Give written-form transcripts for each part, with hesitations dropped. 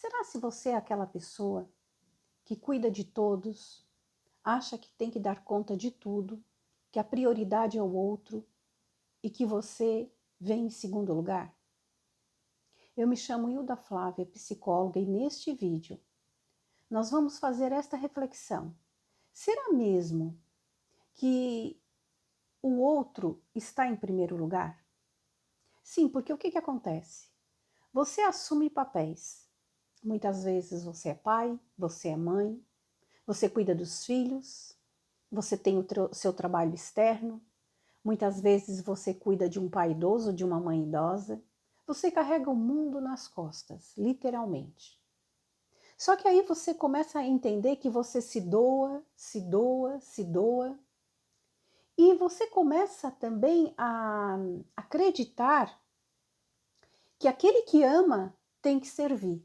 Será se você é aquela pessoa que cuida de todos, acha que tem que dar conta de tudo, que a prioridade é o outro e que você vem em segundo lugar? Eu me chamo Hilda Flávia, psicóloga, e neste vídeo nós vamos fazer esta reflexão. Será mesmo que o outro está em primeiro lugar? Sim, porque o que acontece? Você assume papéis. Muitas vezes você é pai, você é mãe, você cuida dos filhos, você tem o seu trabalho externo, muitas vezes você cuida de um pai idoso, de uma mãe idosa. Você carrega o mundo nas costas, literalmente. Só que aí você começa a entender que você se doa, se doa, se doa. E você começa também a acreditar que aquele que ama tem que servir.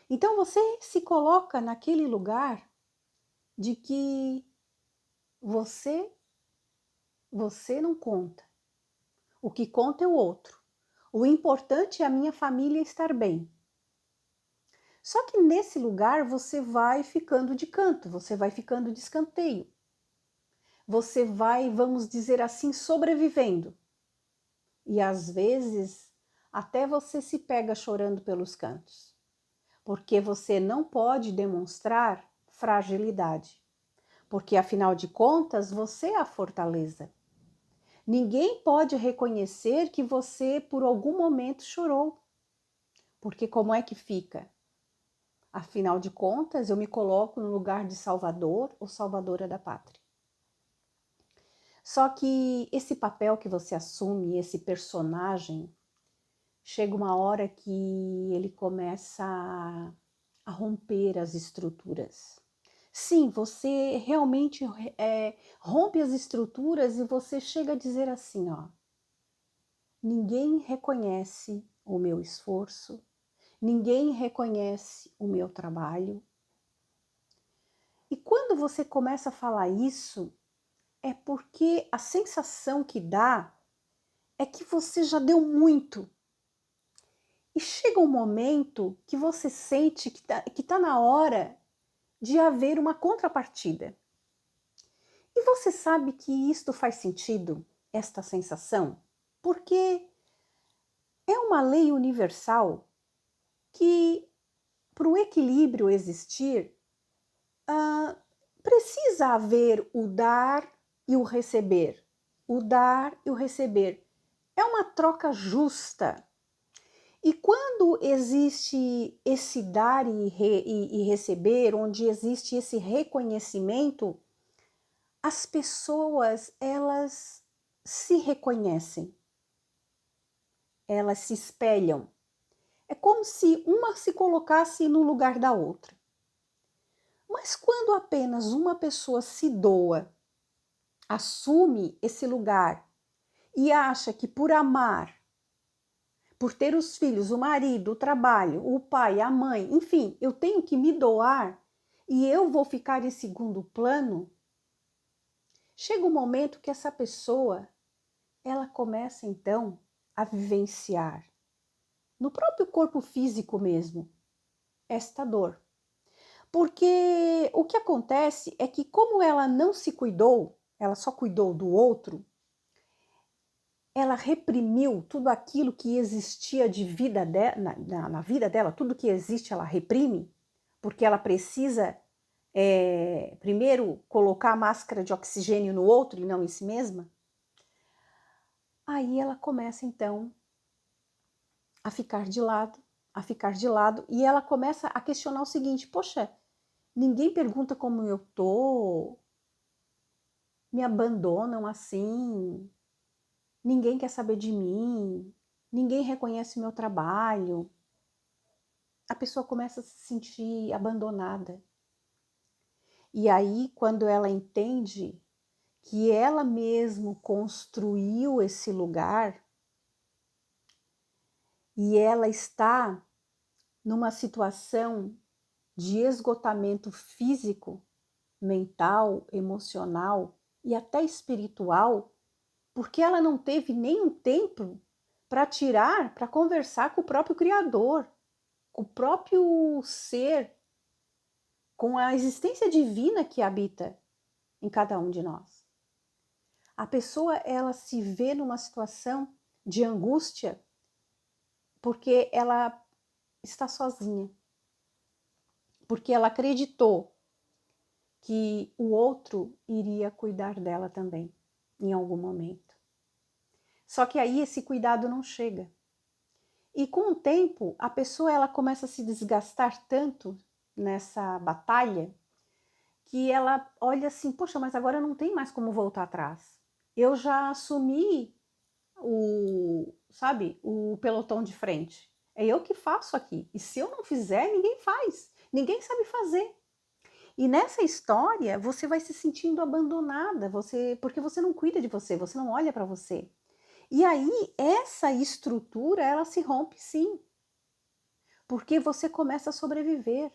Então você se coloca naquele lugar de que você não conta. O que conta é o outro. O importante é a minha família estar bem. Só que nesse lugar você vai ficando de canto, você vai ficando de escanteio. Você vai, vamos dizer assim, sobrevivendo. E às vezes até você se pega chorando pelos cantos. Porque você não pode demonstrar fragilidade. Porque afinal de contas você é a fortaleza. Ninguém pode reconhecer que você por algum momento chorou. Porque como é que fica? Afinal de contas, eu me coloco no lugar de salvador ou salvadora da pátria. Só que esse papel que você assume, esse personagem, chega uma hora que ele começa a romper as estruturas. Sim, você realmente rompe as estruturas e você chega a dizer assim, ó, ninguém reconhece o meu esforço, ninguém reconhece o meu trabalho. E quando você começa a falar isso, é porque a sensação que dá é que você já deu muito. E chega um momento que você sente que tá na hora de haver uma contrapartida. E você sabe que isto faz sentido, esta sensação? Porque é uma lei universal que, para o equilíbrio existir, precisa haver o dar e o receber. O dar e o receber. É uma troca justa. E quando existe esse dar e receber, onde existe esse reconhecimento, as pessoas, elas se reconhecem. Elas se espelham. É como se uma se colocasse no lugar da outra. Mas quando apenas uma pessoa se doa, assume esse lugar e acha que por amar, por ter os filhos, o marido, o trabalho, o pai, a mãe, enfim, eu tenho que me doar e eu vou ficar em segundo plano, chega um momento que essa pessoa, ela começa então a vivenciar, no próprio corpo físico mesmo, esta dor. Porque o que acontece é que como ela não se cuidou, ela só cuidou do outro, ela reprimiu tudo aquilo que existia de vida na vida dela, tudo que existe ela reprime, porque ela precisa primeiro colocar a máscara de oxigênio no outro e não em si mesma. Aí ela começa então a ficar de lado, e ela começa a questionar o seguinte: poxa, ninguém pergunta como eu tô, me abandonam assim, ninguém quer saber de mim, ninguém reconhece o meu trabalho. A pessoa começa a se sentir abandonada. E aí, quando ela entende que ela mesma construiu esse lugar e ela está numa situação de esgotamento físico, mental, emocional e até espiritual, porque ela não teve nenhum tempo para tirar, para conversar com o próprio Criador. com o próprio ser, com a existência divina que habita em cada um de nós. A pessoa, ela se vê numa situação de angústia porque ela está sozinha, porque ela acreditou que o outro iria cuidar dela também, em algum momento. Só que aí esse cuidado não chega. E com o tempo, a pessoa ela começa a se desgastar tanto nessa batalha que ela olha assim, poxa, mas agora não tem mais como voltar atrás. Eu já assumi o pelotão de frente. É eu que faço aqui. E se eu não fizer, ninguém faz. Ninguém sabe fazer. E nessa história, você vai se sentindo abandonada, porque você não cuida de você, você não olha para você. E aí, essa estrutura, ela se rompe sim. Porque você começa a sobreviver.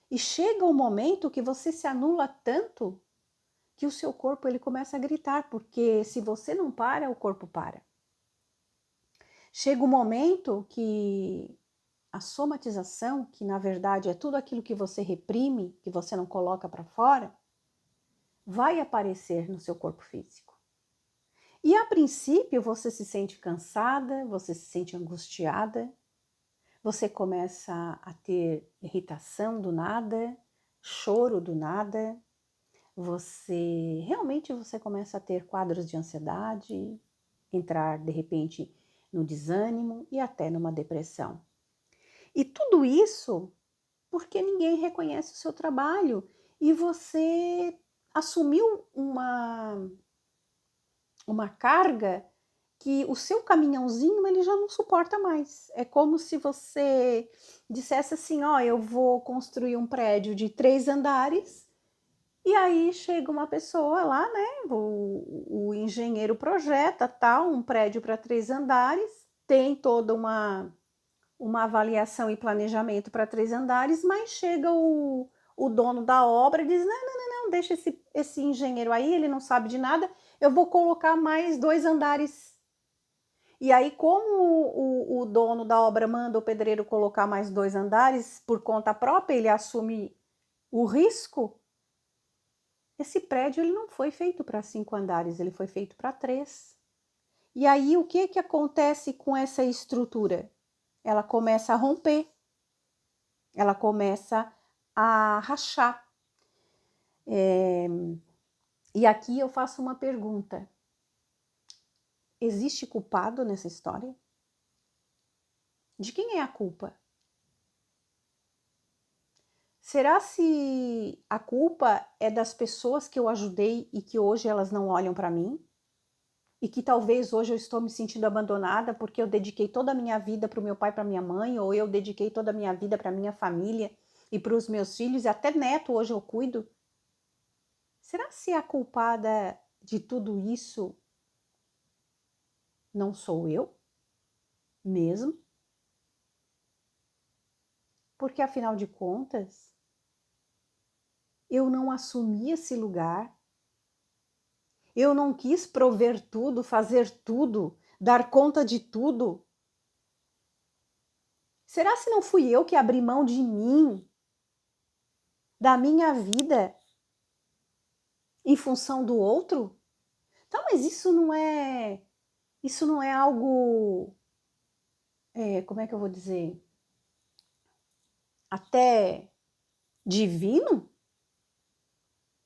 E chega um momento que você se anula tanto que o seu corpo ele começa a gritar, porque se você não para, o corpo para. Chega um momento que a somatização, que na verdade é tudo aquilo que você reprime, que você não coloca para fora, vai aparecer no seu corpo físico. E a princípio você se sente cansada, você se sente angustiada, você começa a ter irritação do nada, choro do nada, você começa a ter quadros de ansiedade, entrar de repente no desânimo e até numa depressão. E tudo isso porque ninguém reconhece o seu trabalho e você assumiu uma carga que o seu caminhãozinho ele já não suporta mais. É como se você dissesse assim, ó, eu vou construir um prédio de 3 andares e aí chega uma pessoa lá, né, o engenheiro projeta tal, um prédio para 3 andares, tem toda uma avaliação e planejamento para 3 andares, mas chega o dono da obra e diz, não, deixa esse engenheiro aí, ele não sabe de nada, eu vou colocar mais 2 andares. E aí, como o dono da obra manda o pedreiro colocar mais 2 andares por conta própria, ele assume o risco, esse prédio ele não foi feito para 5 andares, ele foi feito para 3. E aí, o que acontece com essa estrutura? Ela começa a romper, ela começa a rachar. E aqui eu faço uma pergunta. Existe culpado nessa história? De quem é a culpa? Será se a culpa é das pessoas que eu ajudei e que hoje elas não olham para mim? E que talvez hoje eu estou me sentindo abandonada porque eu dediquei toda a minha vida para o meu pai e para minha mãe, ou eu dediquei toda a minha vida para a minha família e para os meus filhos, e até neto hoje eu cuido? Será se a culpada de tudo isso não sou eu mesmo? Porque afinal de contas, eu não assumi esse lugar, eu não quis prover tudo, fazer tudo, dar conta de tudo. Será se não fui eu que abri mão de mim, da minha vida, em função do outro? Então, mas isso não é algo, como é que eu vou dizer, até divino?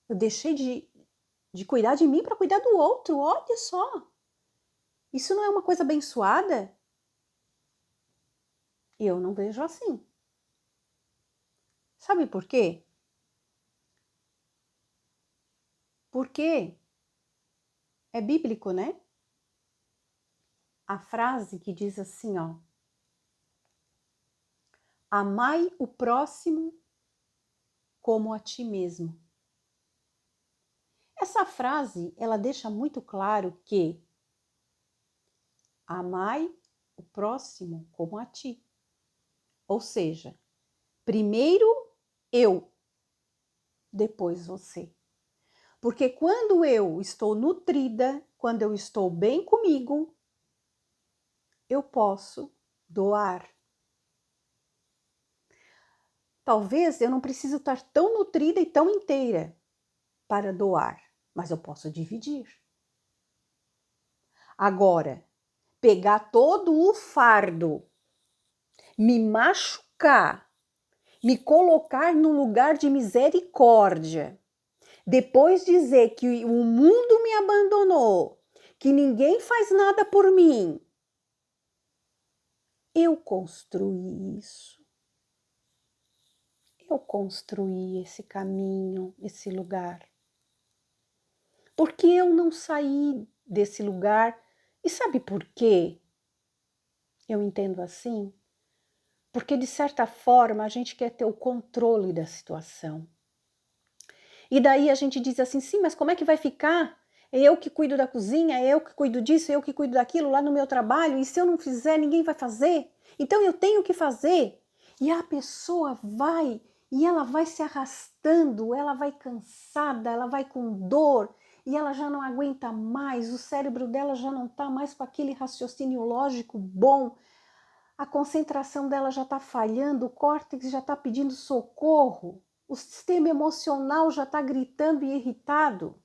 Eu deixei de cuidar de mim para cuidar do outro, olha só. Isso não é uma coisa abençoada? Eu não vejo assim. Sabe por quê? Porque é bíblico, né? A frase que diz assim, ó: amai o próximo como a ti mesmo. Essa frase, ela deixa muito claro que amai o próximo como a ti. Ou seja, primeiro eu, depois você. Porque quando eu estou nutrida, quando eu estou bem comigo, eu posso doar. Talvez eu não preciso estar tão nutrida e tão inteira para doar, mas eu posso dividir. Agora, pegar todo o fardo, me machucar, me colocar no lugar de misericórdia, depois dizer que o mundo me abandonou, que ninguém faz nada por mim, eu construí isso. Eu construí esse caminho, esse lugar. Porque eu não saí desse lugar. E sabe por quê? Eu entendo assim. Porque, de certa forma, a gente quer ter o controle da situação. E daí a gente diz assim, sim, mas como é que vai ficar? É eu que cuido da cozinha, é eu que cuido disso, é eu que cuido daquilo lá no meu trabalho, e se eu não fizer, ninguém vai fazer. Então eu tenho que fazer. E a pessoa vai, e ela vai se arrastando, ela vai cansada, ela vai com dor, e ela já não aguenta mais, o cérebro dela já não está mais com aquele raciocínio lógico bom, a concentração dela já está falhando, o córtex já está pedindo socorro, o sistema emocional já está gritando e irritado.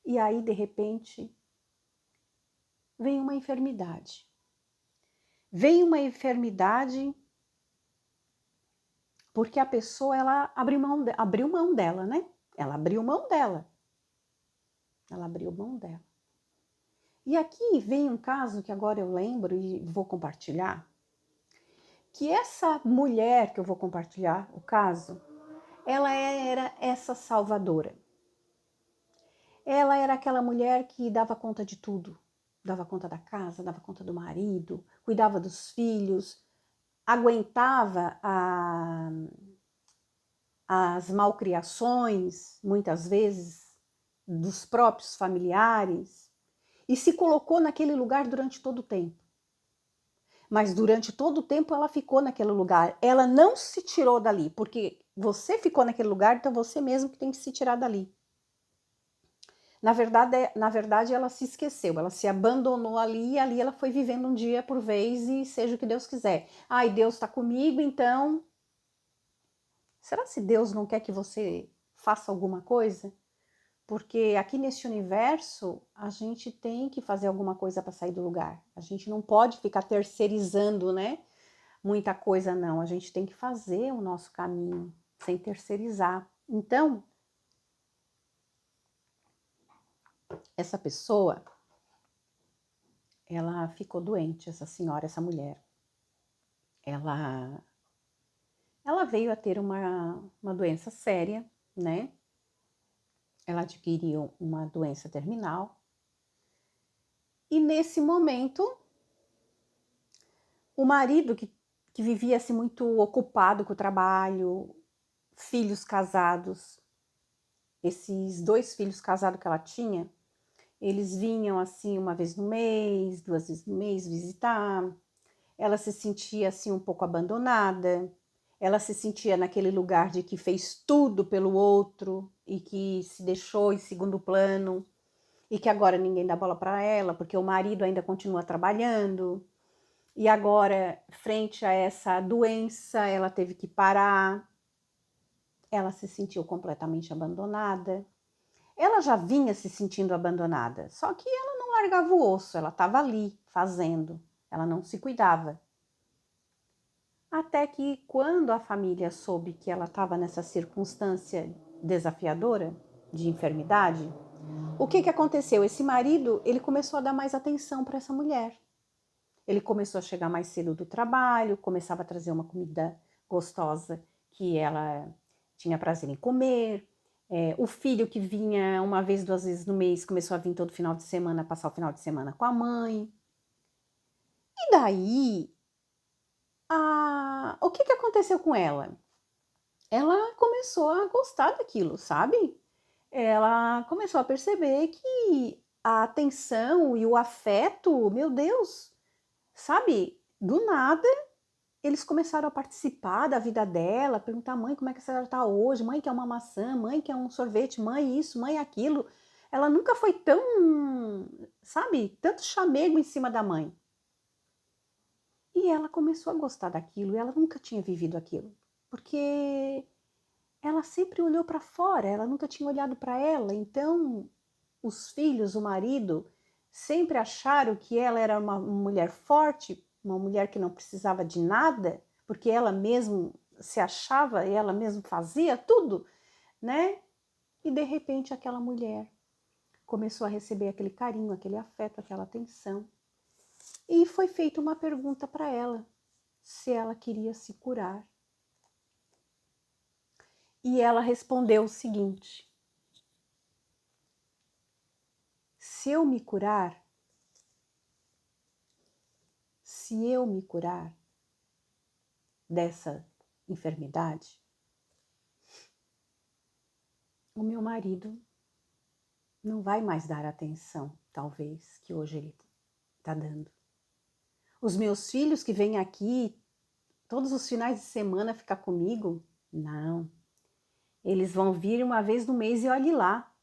E aí, de repente, vem uma enfermidade. Vem uma enfermidade porque a pessoa, ela abriu mão dela, né? Ela abriu mão dela. Ela abriu mão dela. E aqui vem um caso que agora eu lembro e vou compartilhar, que essa mulher que eu vou compartilhar o caso, ela era essa salvadora. Ela era aquela mulher que dava conta de tudo. Dava conta da casa, dava conta do marido, cuidava dos filhos, aguentava as malcriações, muitas vezes, dos próprios familiares, e se colocou naquele lugar durante todo o tempo. Mas durante todo o tempo ela ficou naquele lugar. Ela não se tirou dali, porque você ficou naquele lugar, então você mesmo que tem que se tirar dali. Na verdade, ela se esqueceu, ela se abandonou ali e ali ela foi vivendo um dia por vez e seja o que Deus quiser. Ai, Deus está comigo, então... Será se Deus não quer que você faça alguma coisa? Porque aqui neste universo, a gente tem que fazer alguma coisa para sair do lugar. A gente não pode ficar terceirizando, né? Muita coisa não. A gente tem que fazer o nosso caminho, sem terceirizar. Então, essa pessoa, ela ficou doente, essa senhora, essa mulher. Ela veio a ter uma doença séria, né? Ela adquiriu uma doença terminal. E nesse momento, o marido, que vivia assim, muito ocupado com o trabalho, filhos casados, esses 2 filhos casados que ela tinha, eles vinham assim uma vez no mês, 2 vezes no mês visitar. Ela se sentia assim um pouco abandonada, ela se sentia naquele lugar de que fez tudo pelo outro e que se deixou em segundo plano e que agora ninguém dá bola para ela porque o marido ainda continua trabalhando. E agora, frente a essa doença, ela teve que parar. Ela se sentiu completamente abandonada. Ela já vinha se sentindo abandonada, só que ela não largava o osso, ela estava ali fazendo, ela não se cuidava. Até que quando a família soube que ela estava nessa circunstância desafiadora de enfermidade, o que aconteceu? Esse marido, ele começou a dar mais atenção para essa mulher. Ele começou a chegar mais cedo do trabalho, começava a trazer uma comida gostosa que ela tinha prazer em comer. O filho que vinha uma vez, 2 vezes no mês, começou a vir todo final de semana, passar o final de semana com a mãe. E daí, o que aconteceu com ela? Ela começou a gostar daquilo, sabe? Ela começou a perceber que a atenção e o afeto, meu Deus, sabe? Do nada, eles começaram a participar da vida dela, perguntar, mãe, como é que a senhora está hoje? Mãe, quer uma maçã? Mãe, quer um sorvete? Mãe, isso, mãe, aquilo. Ela nunca foi tão, sabe, tanto chamego em cima da mãe. E ela começou a gostar daquilo, e ela nunca tinha vivido aquilo, porque ela sempre olhou para fora, ela nunca tinha olhado para ela, então os filhos, o marido, sempre acharam que ela era uma mulher forte, uma mulher que não precisava de nada, porque ela mesma se achava e ela mesma fazia tudo, né? E de repente aquela mulher começou a receber aquele carinho, aquele afeto, aquela atenção. E foi feita uma pergunta para ela, se ela queria se curar. E ela respondeu o seguinte: se eu me curar, dessa enfermidade, o meu marido não vai mais dar a atenção, talvez, que hoje ele está dando. Os meus filhos que vêm aqui todos os finais de semana ficar comigo, não. Eles vão vir uma vez no mês e olhe lá.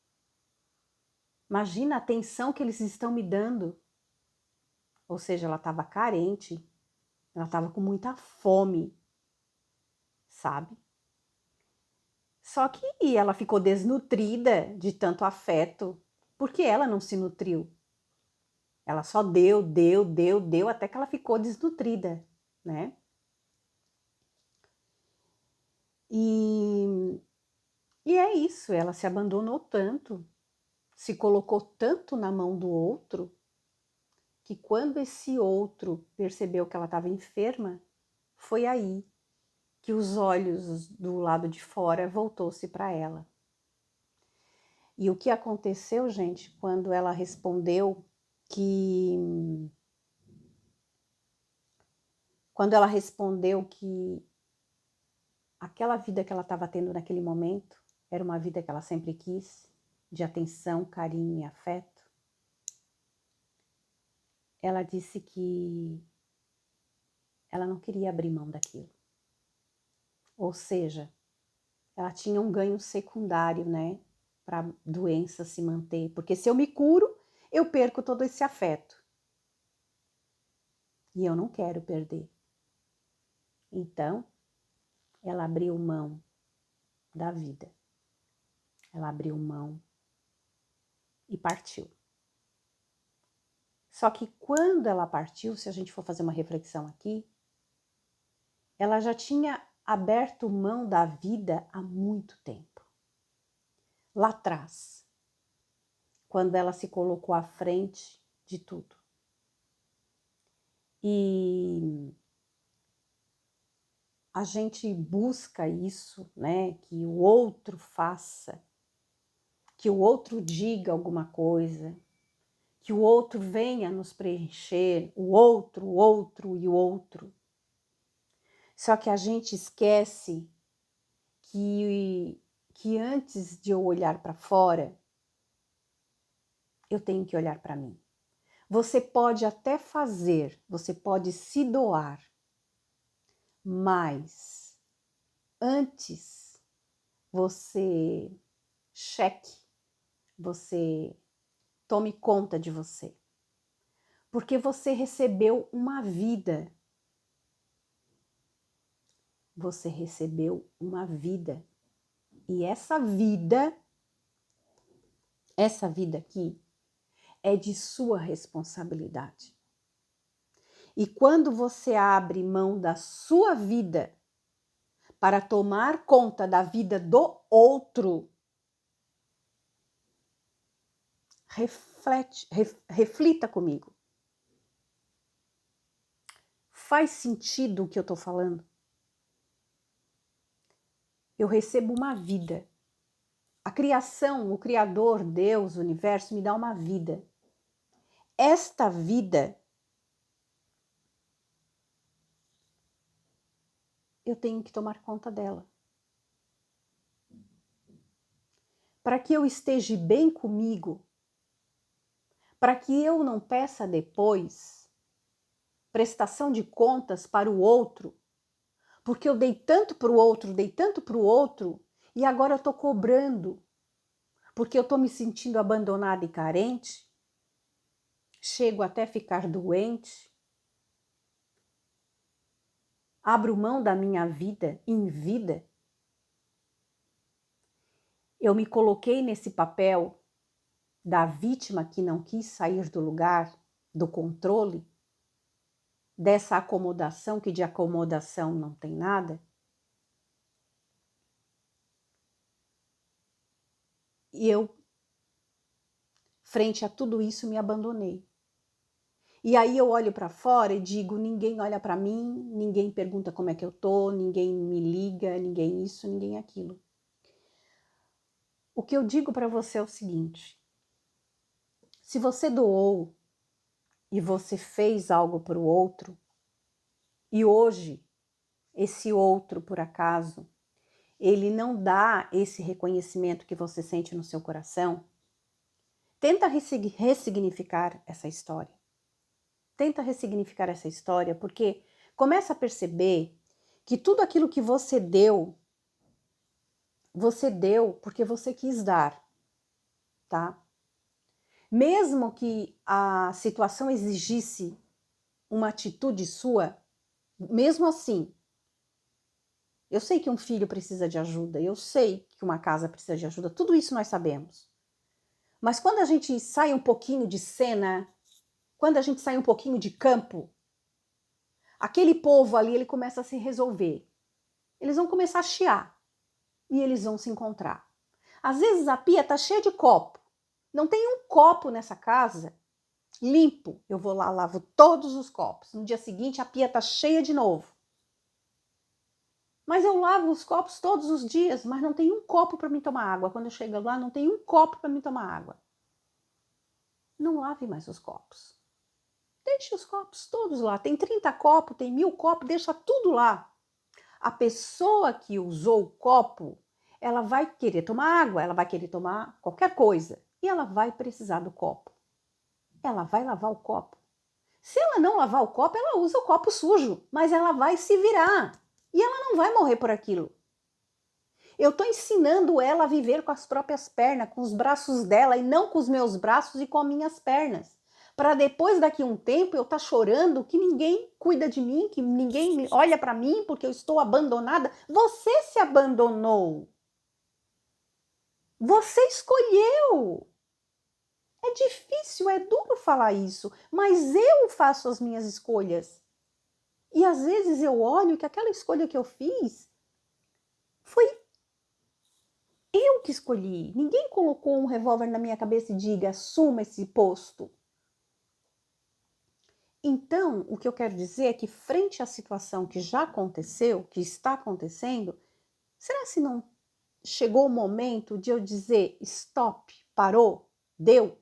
Imagina a atenção que eles estão me dando. Ou seja, ela estava carente, ela estava com muita fome, sabe? Só que ela ficou desnutrida de tanto afeto, porque ela não se nutriu. Ela só deu, até que ela ficou desnutrida, né? E é isso, ela se abandonou tanto, se colocou tanto na mão do outro, que quando esse outro percebeu que ela estava enferma, foi aí que os olhos do lado de fora voltou-se para ela. E o que aconteceu, gente, quando ela respondeu que aquela vida que ela estava tendo naquele momento era uma vida que ela sempre quis, de atenção, carinho e afeto, ela disse que ela não queria abrir mão daquilo. Ou seja, ela tinha um ganho secundário, né, para a doença se manter. Porque se eu me curo, eu perco todo esse afeto. E eu não quero perder. Então, ela abriu mão da vida. Ela abriu mão e partiu. Só que quando ela partiu, se a gente for fazer uma reflexão aqui, ela já tinha aberto mão da vida há muito tempo. Lá atrás, quando ela se colocou à frente de tudo. E a gente busca isso, né? Que o outro faça, que o outro diga alguma coisa, que o outro venha nos preencher, o outro e o outro. Só que a gente esquece que antes de eu olhar para fora, eu tenho que olhar para mim. Você pode até fazer, você pode se doar, mas antes você cheque, você tome conta de você. Porque você recebeu uma vida. Você recebeu uma vida. E essa vida aqui, é de sua responsabilidade. E quando você abre mão da sua vida para tomar conta da vida do outro, reflita comigo. Faz sentido o que eu estou falando? Eu recebo uma vida. A criação, o Criador, Deus, o universo, me dá uma vida. Esta vida, eu tenho que tomar conta dela. Para que eu esteja bem comigo, para que eu não peça depois prestação de contas para o outro, porque eu dei tanto para o outro, e agora eu estou cobrando, porque eu estou me sentindo abandonada e carente, chego até ficar doente. Abro mão da minha vida em vida? Eu me coloquei nesse papel da vítima que não quis sair do lugar, do controle, dessa acomodação, que de acomodação não tem nada? E eu, frente a tudo isso, me abandonei. E aí eu olho para fora e digo, ninguém olha para mim, ninguém pergunta como é que eu tô, ninguém me liga, ninguém isso, ninguém aquilo. O que eu digo para você é o seguinte: se você doou e você fez algo para o outro, e hoje esse outro, por acaso, ele não dá esse reconhecimento que você sente no seu coração, tenta ressignificar essa história. Tenta ressignificar essa história, porque começa a perceber que tudo aquilo que você deu porque você quis dar, tá? Mesmo que a situação exigisse uma atitude sua, mesmo assim, eu sei que um filho precisa de ajuda, eu sei que uma casa precisa de ajuda, tudo isso nós sabemos. Mas quando a gente sai um pouquinho de cena, quando a gente sai um pouquinho de campo, aquele povo ali, ele começa a se resolver. Eles vão começar a chiar e eles vão se encontrar. Às vezes a pia tá cheia de copo. Não tem um copo nessa casa limpo. Eu vou lá, lavo todos os copos. No dia seguinte a pia tá cheia de novo. Mas eu lavo os copos todos os dias, mas não tem um copo para mim tomar água. Quando eu chego lá, não tem um copo para mim tomar água. Não lave mais os copos. Deixe os copos todos lá. Tem 30 copos, tem 1000 copos, deixa tudo lá. A pessoa que usou o copo, ela vai querer tomar água, ela vai querer tomar qualquer coisa. E ela vai precisar do copo. Ela vai lavar o copo. Se ela não lavar o copo, ela usa o copo sujo, mas ela vai se virar. E ela não vai morrer por aquilo. Eu estou ensinando ela a viver com as próprias pernas, com os braços dela, e não com os meus braços e com as minhas pernas. Para depois, daqui a um tempo, eu estar chorando que ninguém cuida de mim, que ninguém olha para mim porque eu estou abandonada. Você se abandonou. Você escolheu. É difícil, é duro falar isso, mas eu faço as minhas escolhas. E às vezes eu olho que aquela escolha que eu fiz foi eu que escolhi. Ninguém colocou um revólver na minha cabeça e diga, assuma esse posto. Então, o que eu quero dizer é que frente à situação que já aconteceu, que está acontecendo, será se não chegou o momento de eu dizer stop, parou, deu,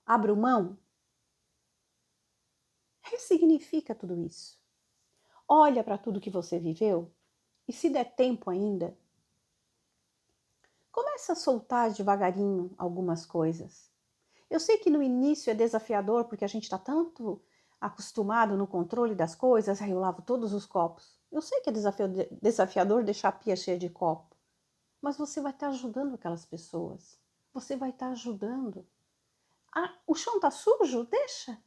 abro mão? Ressignifica tudo isso. Olha para tudo que você viveu e, se der tempo ainda, começa a soltar devagarinho algumas coisas. Eu sei que no início é desafiador porque a gente está tanto acostumado no controle das coisas. Aí eu lavo todos os copos. Eu sei que é desafiador deixar a pia cheia de copo, mas você vai estar ajudando aquelas pessoas. Você vai estar ajudando. Ah, o chão está sujo?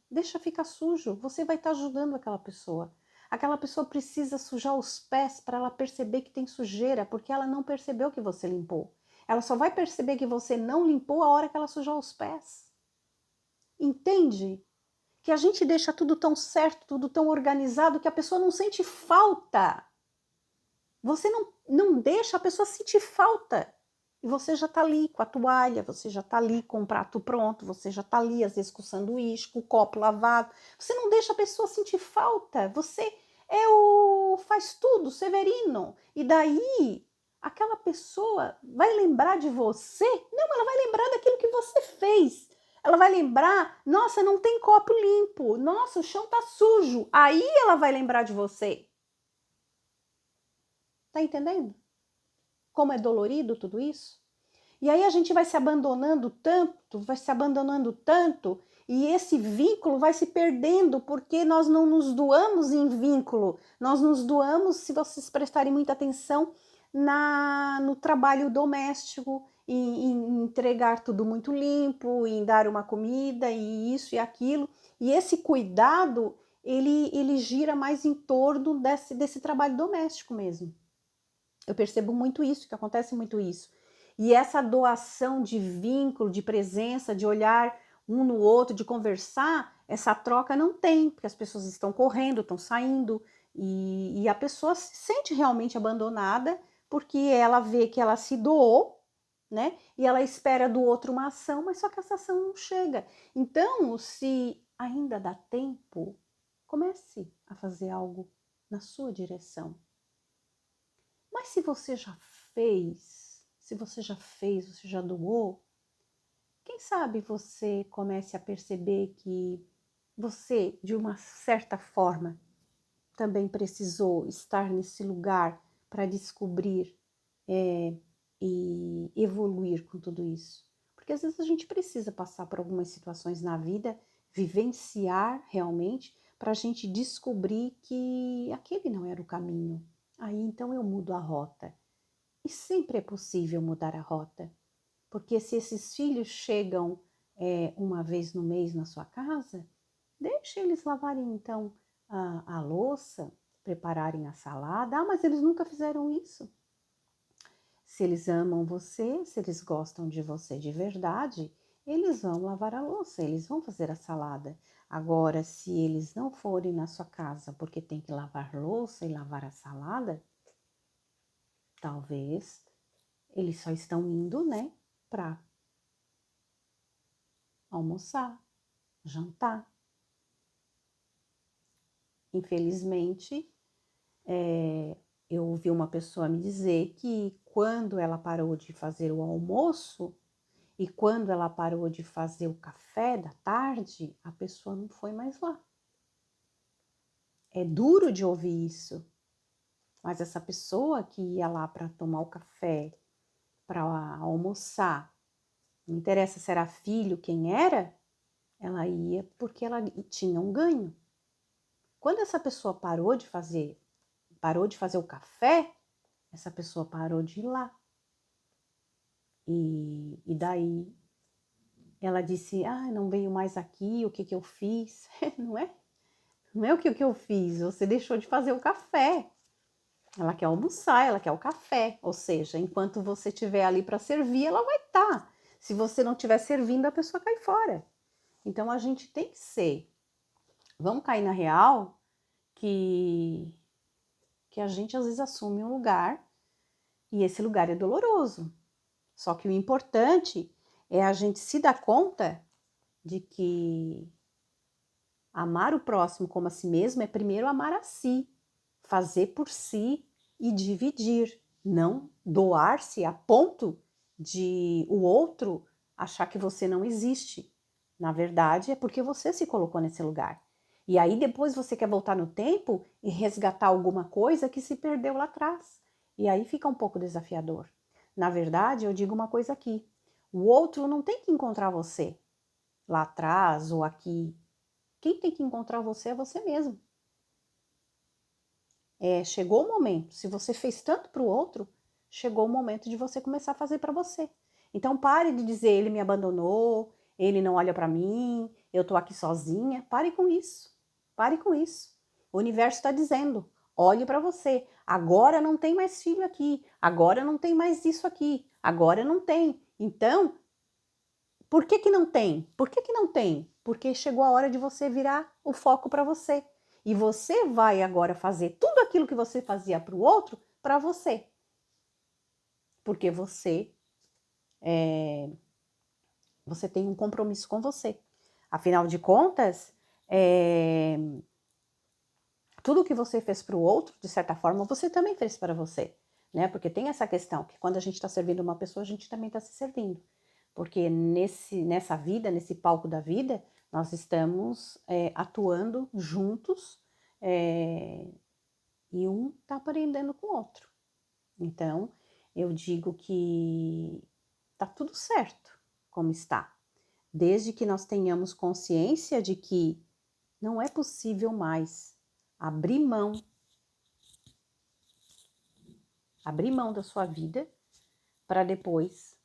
Deixa ficar sujo. Você vai estar ajudando aquela pessoa. Aquela pessoa precisa sujar os pés para ela perceber que tem sujeira, porque ela não percebeu que você limpou. Ela só vai perceber que você não limpou a hora que ela sujar os pés. Entende? Que a gente deixa tudo tão certo, tudo tão organizado, que a pessoa não sente falta. Você não deixa a pessoa sentir falta. E você já está ali com a toalha, você já está ali com o prato pronto, você já está ali, às vezes, com o sanduíche, com o copo lavado. Você não deixa a pessoa sentir falta. Você é o faz tudo, Severino. E daí, aquela pessoa vai lembrar de você? Não, ela vai lembrar daquilo que você fez. Ela vai lembrar, nossa, não tem copo limpo, nossa, o chão tá sujo. Aí ela vai lembrar de você. Tá entendendo? Como é dolorido tudo isso? E aí a gente vai se abandonando tanto, e esse vínculo vai se perdendo, porque nós não nos doamos em vínculo, nós nos doamos, se vocês prestarem muita atenção, no trabalho doméstico, em entregar tudo muito limpo, em dar uma comida, e isso e aquilo. E esse cuidado, ele gira mais em torno desse trabalho doméstico mesmo. Eu percebo muito isso, que acontece muito isso. E essa doação de vínculo, de presença, de olhar um no outro, de conversar, essa troca não tem, porque as pessoas estão correndo, estão saindo, e a pessoa se sente realmente abandonada, porque ela vê que ela se doou, né? E ela espera do outro uma ação, mas só que essa ação não chega. Então, se ainda dá tempo, comece a fazer algo na sua direção. Mas se você já fez, você já doou, quem sabe você comece a perceber que você, de uma certa forma, também precisou estar nesse lugar para descobrir e evoluir com tudo isso. Porque às vezes a gente precisa passar por algumas situações na vida, vivenciar realmente, para a gente descobrir que aquele não era o caminho. Aí então eu mudo a rota. E sempre é possível mudar a rota. Porque se esses filhos chegam uma vez no mês na sua casa, deixe eles lavarem então a louça, prepararem a salada. Ah, mas eles nunca fizeram isso. Se eles amam você, se eles gostam de você de verdade, eles vão lavar a louça, eles vão fazer a salada. Agora, se eles não forem na sua casa porque tem que lavar louça e lavar a salada, talvez eles só estão indo, né, para almoçar, jantar. Infelizmente, eu ouvi uma pessoa me dizer que quando ela parou de fazer o almoço e quando ela parou de fazer o café da tarde, a pessoa não foi mais lá. É duro de ouvir isso, mas essa pessoa que ia lá para tomar o café, para almoçar, não interessa se era filho, quem era, ela ia porque ela tinha um ganho. Quando essa pessoa parou de fazer o café, essa pessoa parou de ir lá. E daí ela disse, não veio mais aqui, o que eu fiz? Não é? Não é o que eu fiz, você deixou de fazer o café. Ela quer almoçar, ela quer o café. Ou seja, enquanto você estiver ali para servir, ela vai estar. Se você não estiver servindo, a pessoa cai fora. Então a gente tem que ser. Vamos cair na real que a gente às vezes assume um lugar e esse lugar é doloroso. Só que o importante é a gente se dar conta de que amar o próximo como a si mesmo é primeiro amar a si, fazer por si e dividir, não doar-se a ponto de o outro achar que você não existe. Na verdade, é porque você se colocou nesse lugar. E aí depois você quer voltar no tempo e resgatar alguma coisa que se perdeu lá atrás. E aí fica um pouco desafiador. Na verdade, eu digo uma coisa aqui. O outro não tem que encontrar você lá atrás ou aqui. Quem tem que encontrar você é você mesmo. Chegou o momento, se você fez tanto para o outro, chegou o momento de você começar a fazer para você. Então pare de dizer, ele me abandonou, ele não olha para mim, eu tô aqui sozinha. Pare com isso, pare com isso. O universo está dizendo, olhe para você. Agora não tem mais filho aqui, agora não tem mais isso aqui, agora não tem. Então, por que não tem? Por que não tem? Porque chegou a hora de você virar o foco para você. E você vai agora fazer tudo aquilo que você fazia para o outro, para você. Porque você tem um compromisso com você. Afinal de contas, tudo que você fez para o outro, de certa forma, você também fez para você. Né? Porque tem essa questão, que quando a gente está servindo uma pessoa, a gente também está se servindo. Porque nessa vida, nesse palco da vida, nós estamos atuando juntos e um está aprendendo com o outro. Então, eu digo que está tudo certo como está, desde que nós tenhamos consciência de que não é possível mais abrir mão da sua vida para depois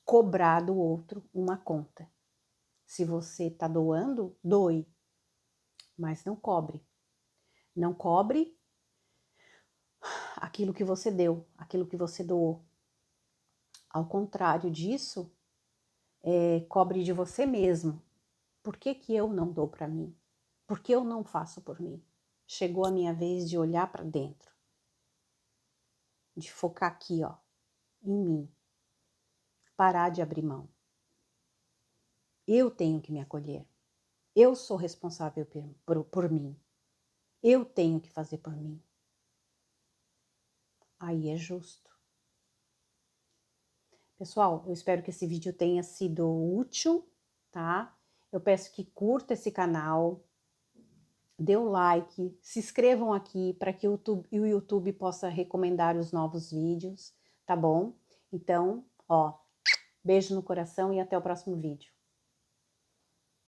cobrar do outro uma conta. Se você está doando, doe. mas não cobre. Não cobre aquilo que você deu, aquilo que você doou. Ao contrário disso, cobre de você mesmo. Por que que eu não dou para mim? Por que eu não faço por mim? Chegou a minha vez de olhar para dentro. De focar aqui, ó, em mim. Parar de abrir mão. Eu tenho que me acolher. Eu sou responsável por mim. Eu tenho que fazer por mim. Aí é justo. Pessoal, eu espero que esse vídeo tenha sido útil, tá? Eu peço que curta esse canal, dê o like, se inscrevam aqui para que o YouTube possa recomendar os novos vídeos, tá bom? Então, ó, beijo no coração e até o próximo vídeo.